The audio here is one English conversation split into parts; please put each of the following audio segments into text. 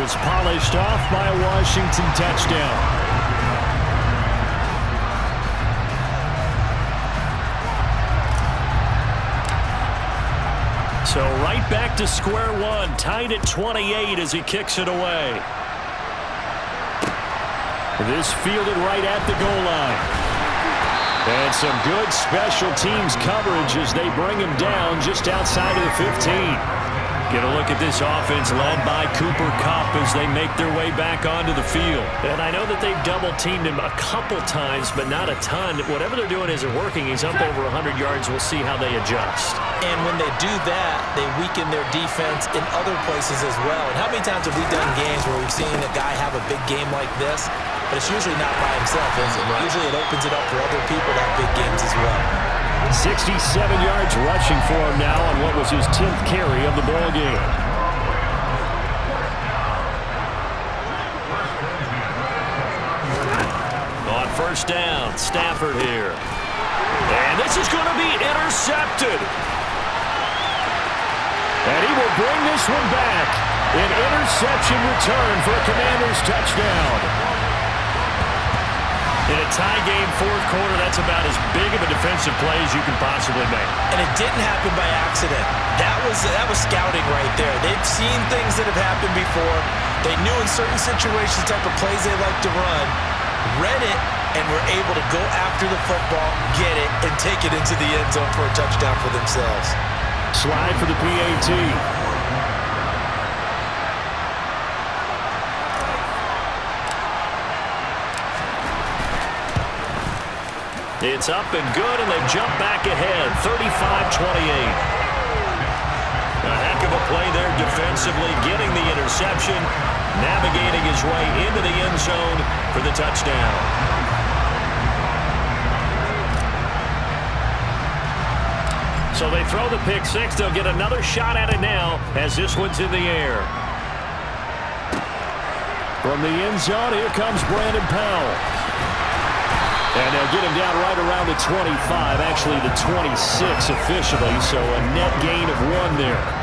was polished off by a Washington touchdown. So right back to square one, tied at 28 as he kicks it away. This fielded right at the goal line. And some good special teams coverage as they bring him down just outside of the 15. Get a look at this offense led by Cooper Kupp as they make their way back onto the field. And I know that they've double-teamed him a couple times, but not a ton. Whatever they're doing isn't working. He's up over 100 yards. We'll see how they adjust. And when they do that, they weaken their defense in other places as well. And how many times have we done games where we've seen a guy have a big game like this, but it's usually not by himself, is it? Usually it opens it up for other people to have big games as well. 67 yards rushing for him now on what was his 10th carry of the ball game. On first down, Stafford here. And this is going to be intercepted. And he will bring this one back. An interception return for a Commanders touchdown. In a tie game, fourth quarter, that's about as big of a defensive play as you can possibly make. And it didn't happen by accident. That was scouting right there. They've seen things that have happened before. They knew in certain situations the type of plays they like to run, read it, and were able to go after the football, get it, and take it into the end zone for a touchdown for themselves. Slide for the PAT. It's up and good, and they jump back ahead, 35-28. A heck of a play there defensively, getting the interception, navigating his way into the end zone for the touchdown. So they throw the pick six. They'll get another shot at it now as this one's in the air. From the end zone, here comes Brandon Powell. And they'll get him down right around the 25, actually the 26 officially, so a net gain of 1 there.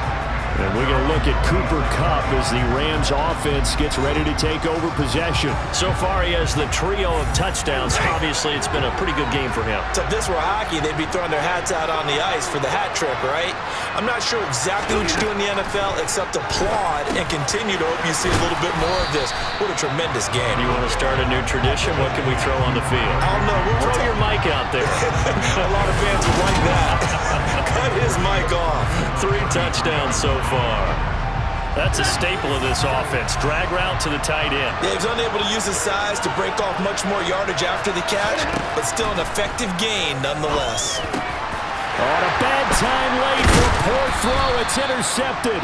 And we're going to look at Cooper Kupp as the Rams offense gets ready to take over possession. So far, he has the trio of touchdowns. Obviously, it's been a pretty good game for him. So if this were hockey, they'd be throwing their hats out on the ice for the hat trick, right? I'm not sure exactly what you do in the NFL except applaud and continue to hope you see a little bit more of this. What a tremendous game. You want to start a new tradition? What can we throw on the field? I don't know. Throw your mic out there. A lot of fans would like that. Cut his mic off. 3 touchdowns so far. That's a staple of this offense. Drag route to the tight end. Yeah, he's unable to use his size to break off much more yardage after the catch, but still an effective gain nonetheless. On a bad time late for a poor throw. It's intercepted.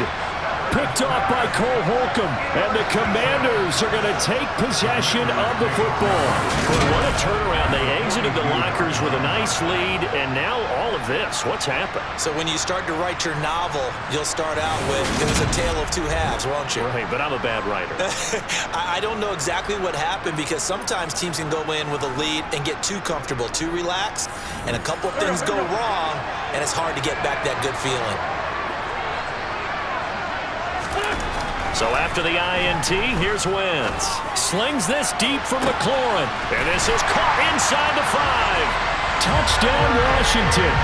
Picked off by Cole Holcomb. And the Commanders are going to take possession of the football. But what a turnaround. They exited the lockers with a nice lead, and now all of this. What's happened? So when you start to write your novel, you'll start out with, it was a tale of two halves, won't you? Right, but I'm a bad writer. I don't know exactly what happened because sometimes teams can go in with a lead and get too comfortable, too relaxed, and a couple of things go wrong, and it's hard to get back that good feeling. So after the INT, here's Wentz. Slings this deep from McLaurin. And this is caught inside the 5. Touchdown, Washington.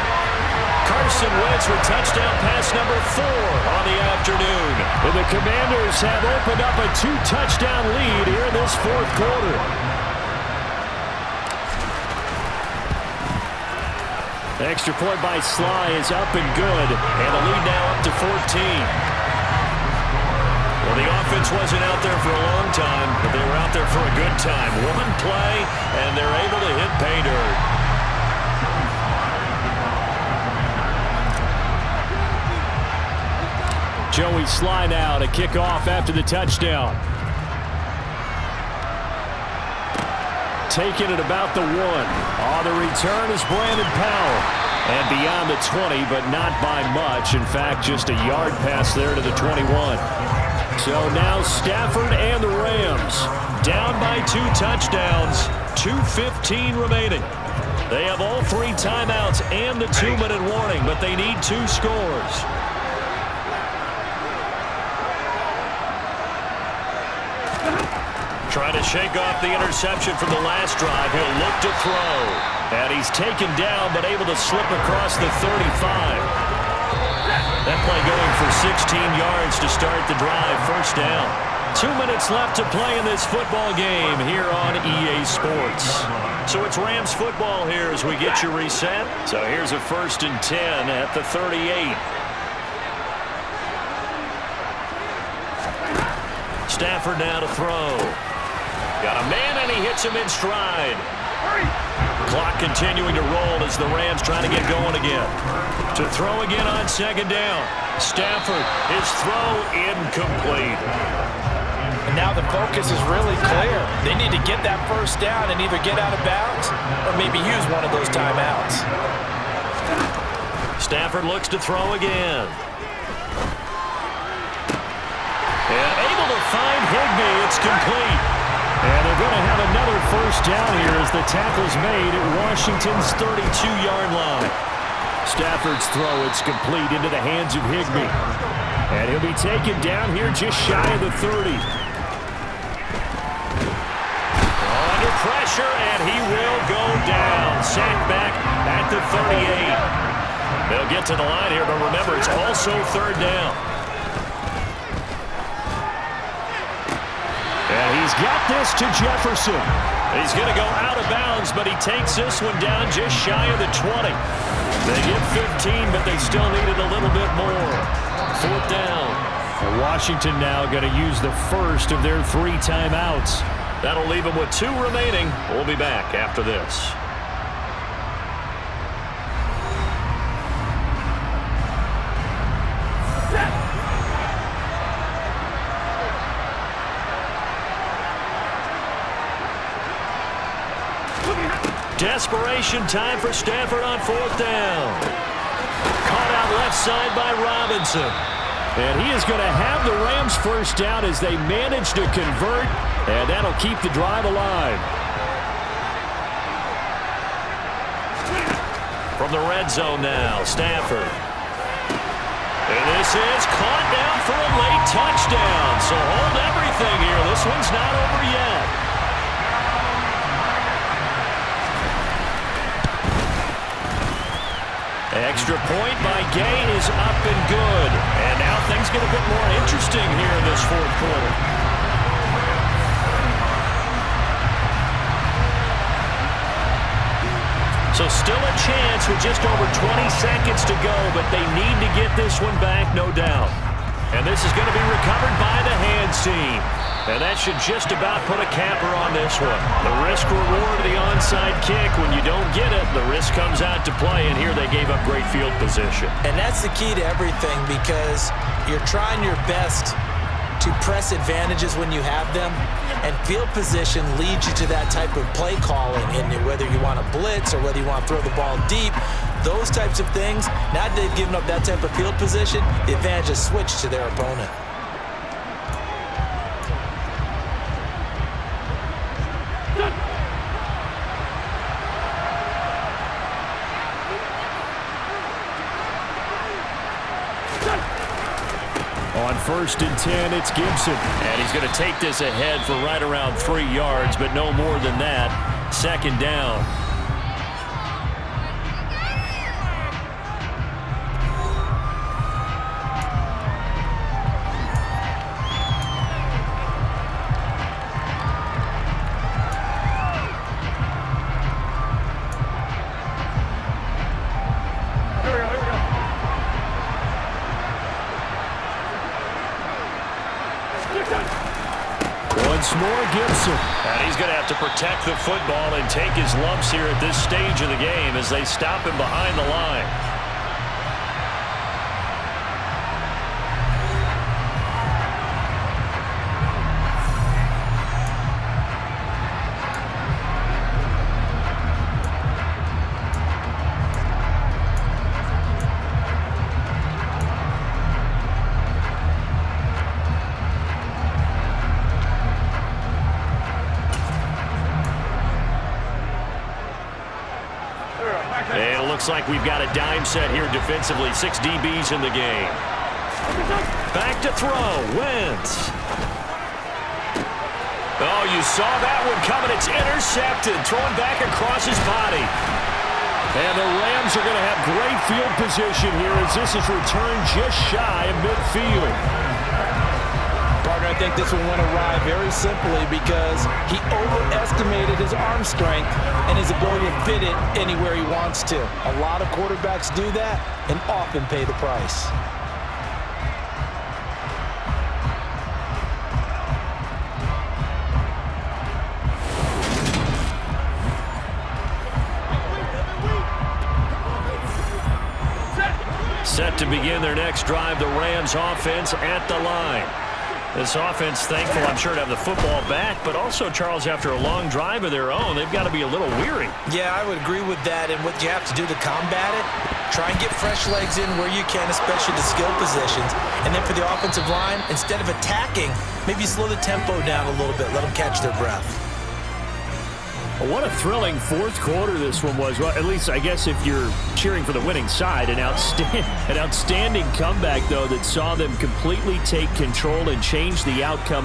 Carson Wentz with touchdown pass number 4 on the afternoon. And the Commanders have opened up a 2-touchdown lead here in this fourth quarter. Extra point by Sly is up and good. And the lead now up to 14. Well, the offense wasn't out there for a long time, but they were out there for a good time. One play, and they're able to hit pay dirt. Joey Sly now to kick off after the touchdown. Taking it about the 1. On the return is Brandon Powell. And beyond the 20, but not by much. In fact, just a yard pass there to the 21. So now Stafford and the Rams down by 2 touchdowns, 2:15 remaining. They have all 3 timeouts and the 2-minute warning, but they need 2 scores. shake off the interception from the last drive. He'll look to throw. And he's taken down, but able to slip across the 35. That play going for 16 yards to start the drive. First down. 2 minutes left to play in this football game here on EA Sports. So it's Rams football here as we get you reset. So here's a 1st and 10 at the 38. Stafford now to throw. Got a man, and he hits him in stride. Clock continuing to roll as the Rams trying to get going again. To throw again on 2nd down. Stafford, his throw incomplete. And now the focus is really clear. They need to get that 1st down and either get out of bounds or maybe use one of those timeouts. Stafford looks to throw again. And able to find Higbee. It's complete. And they're going to have another 1st down here as the tackle's made at Washington's 32-yard line. Stafford's throw, it's complete into the hands of Higbee. And he'll be taken down here just shy of the 30. Under pressure, and he will go down. Sacked back at the 38. They'll get to the line here, but remember, it's also 3rd down. And he's got this to Jefferson. He's going to go out of bounds, but he takes this one down just shy of the 20. They get 15, but they still needed a little bit more. 4th down. Washington now going to use the first of their 3 timeouts. That'll leave them with 2 remaining. We'll be back after this. Desperation time for Stafford on 4th down. Caught out left side by Robinson. And he is going to have the Rams 1st down as they manage to convert, and that'll keep the drive alive. From the red zone now, Stafford. And this is caught down for a late touchdown. So hold everything here. This one's not over yet. Extra point by Gay is up and good. And now things get a bit more interesting here in this 4th quarter. So still a chance with just over 20 seconds to go, but they need to get this one back, no doubt. And this is going to be recovered by the hands team. And that should just about put a capper on this one. The risk-reward of the onside kick. When you don't get it, the risk comes out to play, and here they gave up great field position. And that's the key to everything, because you're trying your best to press advantages when you have them, and field position leads you to that type of play calling. And whether you want to blitz or whether you want to throw the ball deep, those types of things, now that they've given up that type of field position, the advantage is switched to their opponent. On 1st and 10, it's Gibson. And he's going to take this ahead for right around 3 yards, but no more than that. 2nd down. Once more, Gibson. And he's going to have to protect the football and take his lumps here at this stage of the game as they stop him behind the line. And it looks like we've got a dime set here defensively. 6 DBs in the game. Back to throw. Wentz. Oh, you saw that one coming. It's intercepted. Throwing back across his body. And the Rams are going to have great field position here as this is returned just shy of midfield. Partner, I think this one went awry very simply because he overestimated his arm strength and his ability to fit it anywhere he wants to. A lot of quarterbacks do that and often pay the price. Set to begin their next drive, the Rams offense at the line. This offense thankful, I'm sure, to have the football back, but also, Charles, after a long drive of their own, they've got to be a little weary. Yeah, I would agree with that, and what you have to do to combat it, try and get fresh legs in where you can, especially the skill positions. And then for the offensive line, instead of attacking, maybe slow the tempo down a little bit, let them catch their breath. Well, what a thrilling fourth quarter this one was. Well, at least, I guess, if you're cheering for the winning side, an outstanding comeback, though, that saw them completely take control and change the outcome